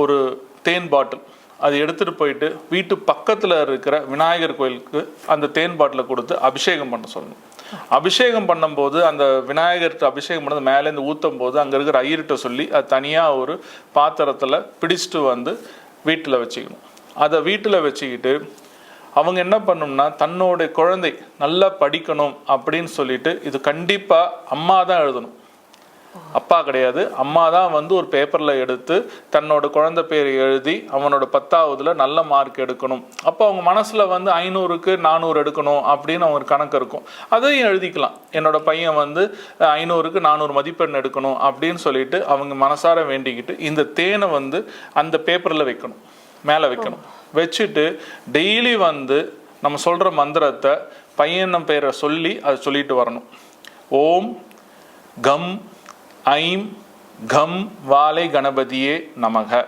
ஒரு தேன் பாட்டில் அது எடுத்துகிட்டு போயிட்டு வீட்டு பக்கத்தில் இருக்கிற விநாயகர் கோயிலுக்கு அந்த தேன் பாட்டிலை கொடுத்து அபிஷேகம் பண்ண சொல்லணும். அபிஷேகம் பண்ணும்போது அந்த விநாயகர்கிட்ட அபிஷேகம் பண்ணது மேலேருந்து ஊற்றும் போது அங்கே இருக்கிற ஐயர்கிட்ட சொல்லி அது தனியாக ஒரு பாத்திரத்தில் பிடிச்சிட்டு வந்து வீட்டில் வச்சுக்கணும். அதை வீட்டில் வச்சுக்கிட்டு அவங்க என்ன பண்ணணும்னா தன்னோட குழந்தை நல்லா படிக்கணும் அப்படின்னு சொல்லிட்டு இது கண்டிப்பாக அம்மா தான் எழுதணும், அப்பா கிடையாது. அம்மா தான் வந்து ஒரு பேப்பரில் எடுத்து தன்னோட குழந்தை பேர் எழுதி அவனோட 10ஆவதுல நல்ல மார்க் எடுக்கணும். அப்போ அவங்க மனசில் வந்து 500க்கு 400 எடுக்கணும் அப்படின்னு அவங்க கணக்கு இருக்கும். அதையும் எழுதிக்கலாம், என்னோட பையன் வந்து 500க்கு 400 மதிப்பெண் எடுக்கணும் அப்படின்னு சொல்லிட்டு அவங்க மனசார வேண்டிக்கிட்டு இந்த தேனை வந்து அந்த பேப்பரில் வைக்கணும், மேலே வைக்கணும். வச்சுட்டு டெய்லி வந்து நம்ம சொல்கிற மந்திரத்தை பையன் பேரை சொல்லி அதை சொல்லிட்டு வரணும். ஓம் கம் ஐம் கம் வாலை கணபதியே நமக.